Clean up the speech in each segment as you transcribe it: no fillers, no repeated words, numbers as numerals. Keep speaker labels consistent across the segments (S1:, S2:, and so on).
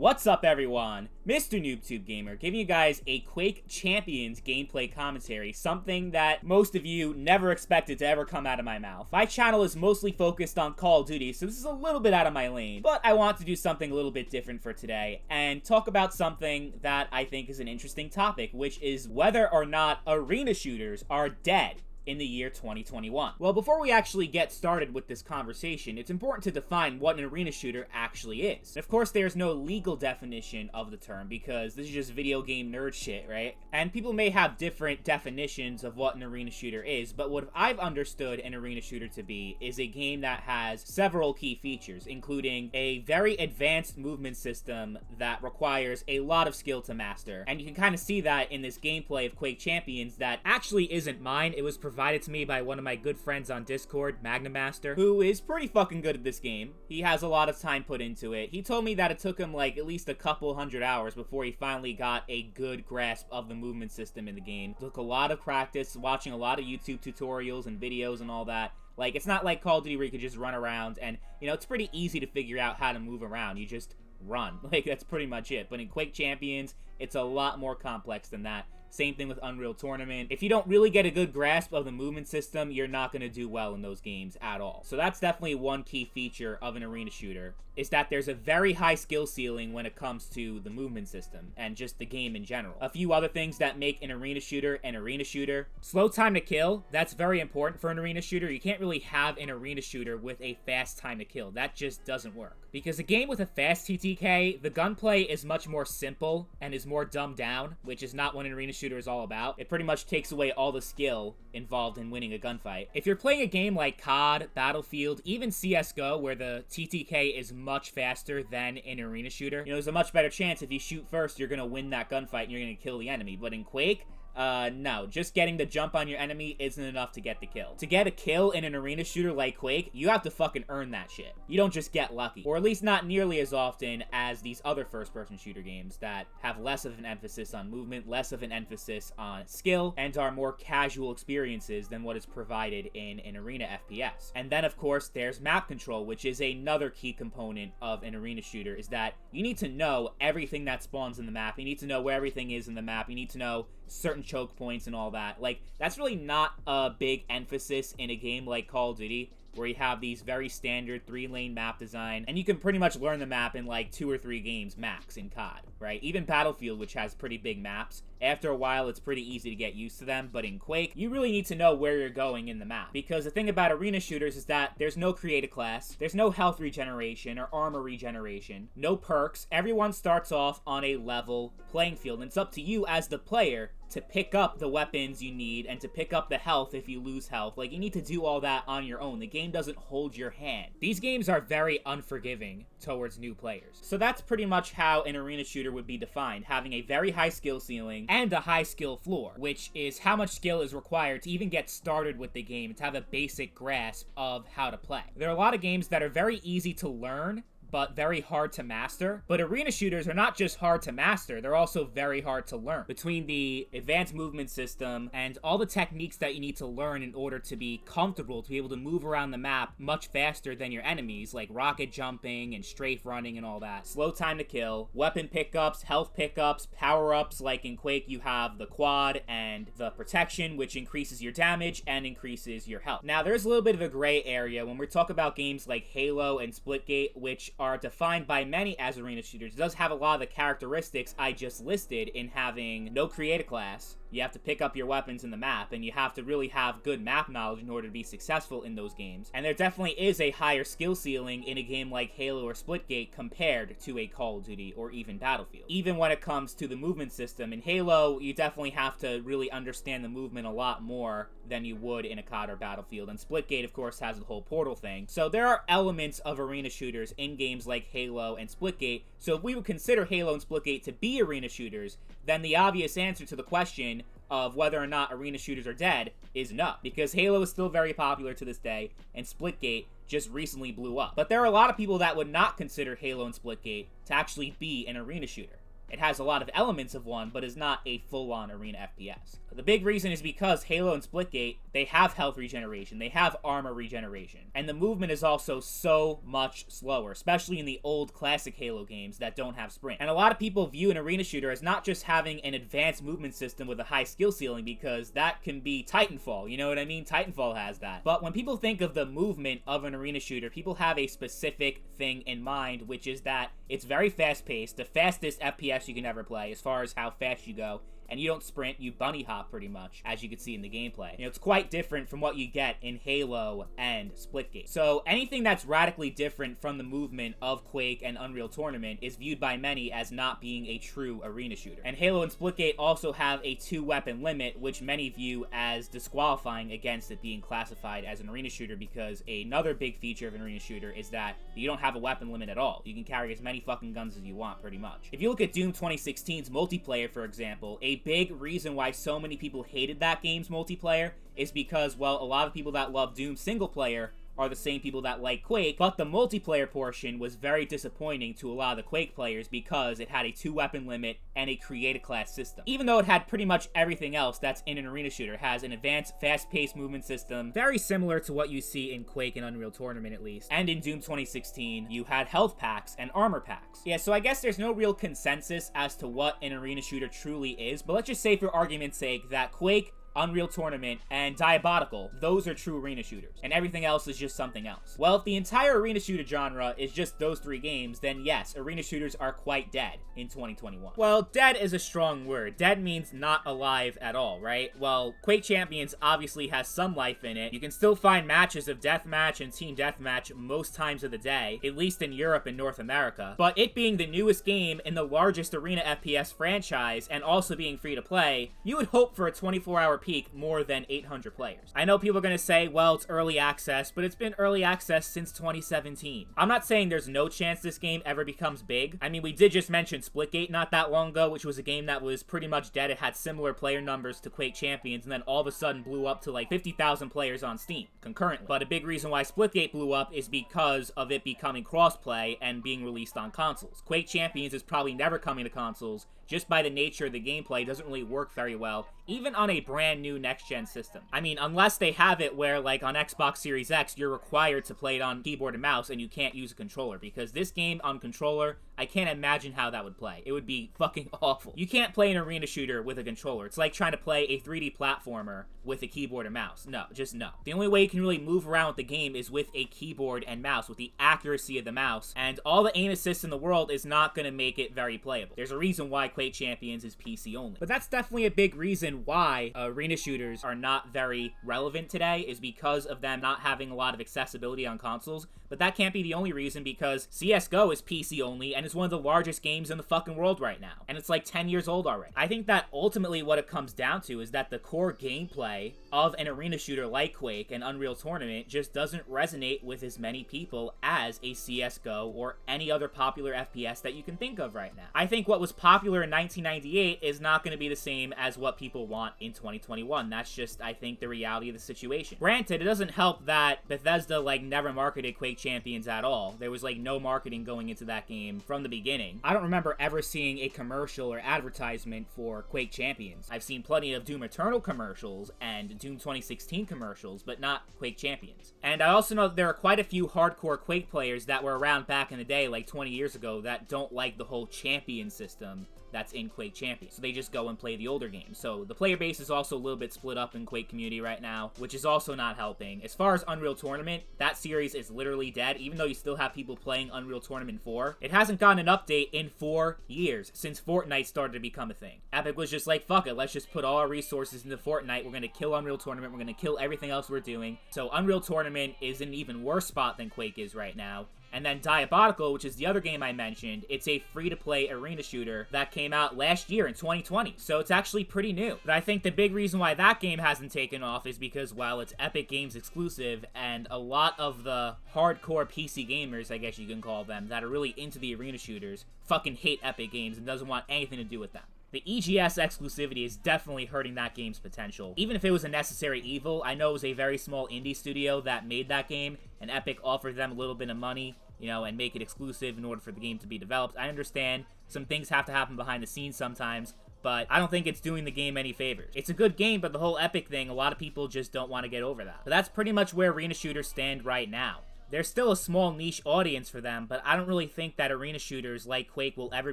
S1: What's up, everyone? Mr. NoobTube Gamer giving you guys a Quake Champions gameplay commentary, something that most of you never expected to ever come out of my mouth. My channel is mostly focused on Call of Duty, so this is a little bit out of my lane, but I want to do something a little bit different for today and talk about something that I think is an interesting topic, which is whether or not arena shooters are dead in the year 2021. Well, before we actually get started with this conversation, it's important to define what an arena shooter actually is. And of course, there's no legal definition of the term because this is just video game nerd shit, right? And people may have different definitions of what an arena shooter is, but what I've understood an arena shooter to be is a game that has several key features, including a very advanced movement system that requires a lot of skill to master. And you can kind of see that in this gameplay of Quake Champions that actually isn't mine. It was provided to me by one of my good friends on Discord, Magnamaster, who is pretty fucking good at this game. He has a lot of time put into it. He told me that it took him like at least a couple hundred hours before he finally got a good grasp of the movement system in the game. It took a lot of practice, watching a lot of YouTube tutorials and videos and all that. Like, it's not like Call of Duty where you could just run around and, you know, it's pretty easy to figure out how to move around. You just run. Like, that's pretty much it. But in Quake Champions, it's a lot more complex than that. Same thing with Unreal Tournament. If you don't really get a good grasp of the movement system, you're not going to do well in those games at all. So that's definitely one key feature of an arena shooter, is that there's a very high skill ceiling when it comes to the movement system and just the game in general. A few other things that make an arena shooter. Slow time to kill, that's very important for an arena shooter. You can't really have an arena shooter with a fast time to kill. That just doesn't work. Because a game with a fast TTK, the gunplay is much more simple and is more dumbed down, which is not what an arena shooter is all about. It pretty much takes away all the skill involved in winning a gunfight. If you're playing a game like COD, Battlefield, even CSGO, where the TTK is much faster than an arena shooter, you know, there's a much better chance if you shoot first, you're gonna win that gunfight and you're gonna kill the enemy. But in Quake, no, just getting the jump on your enemy isn't enough to get the kill. To get a kill in an arena shooter like Quake, you have to fucking earn that shit. You don't just get lucky. Or at least not nearly as often as these other first-person shooter games that have less of an emphasis on movement, less of an emphasis on skill, and are more casual experiences than what is provided in an Arena FPS. And then, of course, there's map control, which is another key component of an arena shooter, is that you need to know everything that spawns in the map. You need to know where everything is in the map. You need to know certain choke points and all that. Like, that's really not a big emphasis in a game like Call of Duty, where you have these very standard 3-lane map design, and you can pretty much learn the map in like 2 or 3 games max in COD, right? Even Battlefield, which has pretty big maps, after a while it's pretty easy to get used to them, but in Quake, you really need to know where you're going in the map. Because the thing about arena shooters is that there's no create a class, there's no health regeneration or armor regeneration, no perks. Everyone starts off on a level playing field, and it's up to you as the player to pick up the weapons you need and to pick up the health if you lose health. Like, you need to do all that on your own. The game doesn't hold your hand. These games are very unforgiving towards new players. So that's pretty much how an arena shooter would be defined, having a very high skill ceiling and a high skill floor, which is how much skill is required to even get started with the game, to have a basic grasp of how to play. There are a lot of games that are very easy to learn, but very hard to master. But arena shooters are not just hard to master, they're also very hard to learn. Between the advanced movement system and all the techniques that you need to learn in order to be comfortable, to be able to move around the map much faster than your enemies, like rocket jumping and strafe running and all that. Slow time to kill, weapon pickups, health pickups, power-ups, like in Quake you have the quad and the protection, which increases your damage and increases your health. Now, there's a little bit of a gray area when we talk about games like Halo and Splitgate, which are defined by many as arena shooters. It does have a lot of the characteristics I just listed in having no create a class. You have to pick up your weapons in the map, and you have to really have good map knowledge in order to be successful in those games. And there definitely is a higher skill ceiling in a game like Halo or Splitgate compared to a Call of Duty or even Battlefield. Even when it comes to the movement system, in Halo, you definitely have to really understand the movement a lot more than you would in a COD or Battlefield. And Splitgate, of course, has the whole portal thing. So there are elements of arena shooters in games like Halo and Splitgate. So if we would consider Halo and Splitgate to be arena shooters, then the obvious answer to the question of whether or not arena shooters are dead is no, because Halo is still very popular to this day, and Splitgate just recently blew up. But there are a lot of people that would not consider Halo and Splitgate to actually be an arena shooter. It has a lot of elements of one, but is not a full-on Arena FPS. The big reason is because Halo and Splitgate, they have health regeneration, they have armor regeneration, and the movement is also so much slower, especially in the old classic Halo games that don't have sprint. And a lot of people view an arena shooter as not just having an advanced movement system with a high skill ceiling, because that can be Titanfall, you know what I mean? Titanfall has that. But when people think of the movement of an arena shooter, people have a specific thing in mind, which is that it's very fast-paced, the fastest FPS you can ever play as far as how fast you go, and you don't sprint, you bunny hop pretty much, as you can see in the gameplay. You know, it's quite different from what you get in Halo and Splitgate. So anything that's radically different from the movement of Quake and Unreal Tournament is viewed by many as not being a true arena shooter. And Halo and Splitgate also have a 2-weapon limit, which many view as disqualifying against it being classified as an arena shooter, because another big feature of an arena shooter is that you don't have a weapon limit at all. You can carry as many fucking guns as you want, pretty much. If you look at Doom 2016's multiplayer, for example, a big reason why so many people hated that game's multiplayer is because, well, a lot of people that love Doom single player are the same people that like Quake, but the multiplayer portion was very disappointing to a lot of the Quake players because it had a 2-weapon limit and a create-a-class system. Even though it had pretty much everything else that's in an arena shooter, it has an advanced, fast-paced movement system, very similar to what you see in Quake and Unreal Tournament at least. And in Doom 2016, you had health packs and armor packs. Yeah, so I guess there's no real consensus as to what an arena shooter truly is, but let's just say for argument's sake that Quake, Unreal Tournament, and Diabolical, those are true arena shooters, and everything else is just something else. Well, if the entire arena shooter genre is just those 3 games, then yes, arena shooters are quite dead in 2021. Well, dead is a strong word. Dead means not alive at all, right? Well, Quake Champions obviously has some life in it. You can still find matches of deathmatch and team deathmatch most times of the day, at least in Europe and North America, but it being the newest game in the largest Arena FPS franchise, and also being free to play, you would hope for a 24-hour peak more than 800 players. I know people are going to say, well, it's early access, but it's been early access since 2017. I'm not saying there's no chance this game ever becomes big. I mean, we did just mention Splitgate not that long ago, which was a game that was pretty much dead. It had similar player numbers to Quake Champions, and then all of a sudden blew up to like 50,000 players on Steam concurrently. But a big reason why Splitgate blew up is because of it becoming crossplay and being released on consoles. Quake Champions is probably never coming to consoles, just by the nature of the gameplay. Doesn't really work very well, even on a brand new next-gen system. I mean, unless they have it where, like, on Xbox Series X, you're required to play it on keyboard and mouse, and you can't use a controller, because this game on controller, I can't imagine how that would play. It would be fucking awful. You can't play an arena shooter with a controller. It's like trying to play a 3D platformer with a keyboard and mouse. No, just no. The only way you can really move around with the game is with a keyboard and mouse, with the accuracy of the mouse, and all the aim assist in the world is not going to make it very playable. There's a reason why Quake Champions is PC only. But that's definitely a big reason why arena shooters are not very relevant today, is because of them not having a lot of accessibility on consoles. But that can't be the only reason, because CSGO is PC only and is one of the largest games in the fucking world right now. And it's like 10 years old already. I think that ultimately what it comes down to is that the core gameplay of an arena shooter like Quake and Unreal Tournament just doesn't resonate with as many people as a CSGO or any other popular FPS that you can think of right now. I think what was popular in 1998 is not going to be the same as what people want in 2021. That's just, I think, the reality of the situation. Granted, it doesn't help that Bethesda, like, never marketed Quake Champions at all. There was, like, no marketing going into that game from the beginning. I don't remember ever seeing a commercial or advertisement for Quake Champions. I've seen plenty of Doom Eternal commercials and Doom 2016 commercials, but not Quake Champions. And I also know that there are quite a few hardcore Quake players that were around back in the day, like 20 years ago, that don't like the whole champion system that's in Quake Champions. So they just go and play the older games. So the player base is also a little bit split up in Quake community right now, which is also not helping. As far as Unreal Tournament, that series is literally dead, even though you still have people playing Unreal Tournament 4. It hasn't gotten an update in 4 years, since Fortnite started to become a thing. Epic was just like, fuck it, let's just put all our resources into Fortnite. We're gonna kill Unreal Tournament. We're gonna kill everything else we're doing. So Unreal Tournament is in an even worse spot than Quake is right now. And then Diabolical, which is the other game I mentioned, it's a free-to-play arena shooter that came out last year in 2020, so it's actually pretty new. But I think the big reason why that game hasn't taken off is because, well, it's Epic Games exclusive, and a lot of the hardcore PC gamers, I guess you can call them, that are really into the arena shooters, fucking hate Epic Games and doesn't want anything to do with them. The EGS exclusivity is definitely hurting that game's potential. Even if it was a necessary evil, I know it was a very small indie studio that made that game, and Epic offered them a little bit of money, you know, and make it exclusive in order for the game to be developed. I understand some things have to happen behind the scenes sometimes, but I don't think it's doing the game any favors. It's a good game, but the whole epic thing, a lot of people just don't want to get over that. But that's pretty much where arena shooters stand right now. There's still a small niche audience for them, but I don't really think that arena shooters like Quake will ever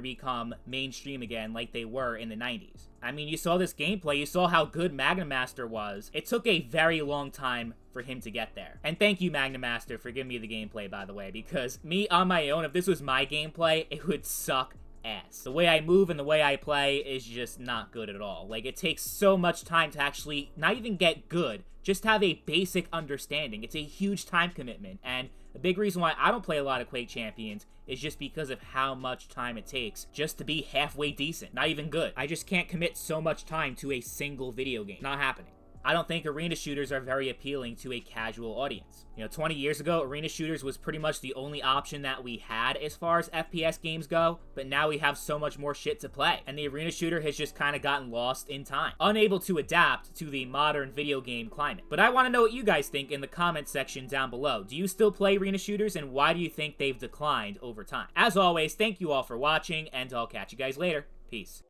S1: become mainstream again like they were in the 90s. I mean, you saw this gameplay, you saw how good Magnum Master was. It took a very long time for him to get there. And thank you, Magnum Master, for giving me the gameplay, by the way, because me on my own, if this was my gameplay, it would suck ass. The way I move and the way I play is just not good at all. Like, it takes so much time to actually not even get good, just have a basic understanding. It's a huge time commitment, and a big reason why I don't play a lot of Quake Champions is just because of how much time it takes just to be halfway decent, not even good. I just can't commit so much time to a single video game. Not happening. I don't think arena shooters are very appealing to a casual audience. You know, 20 years ago, arena shooters was pretty much the only option that we had as far as FPS games go, but now we have so much more shit to play, and the arena shooter has just kind of gotten lost in time, unable to adapt to the modern video game climate. But I want to know what you guys think in the comment section down below. Do you still play arena shooters, and why do you think they've declined over time? As always, thank you all for watching, and I'll catch you guys later. Peace.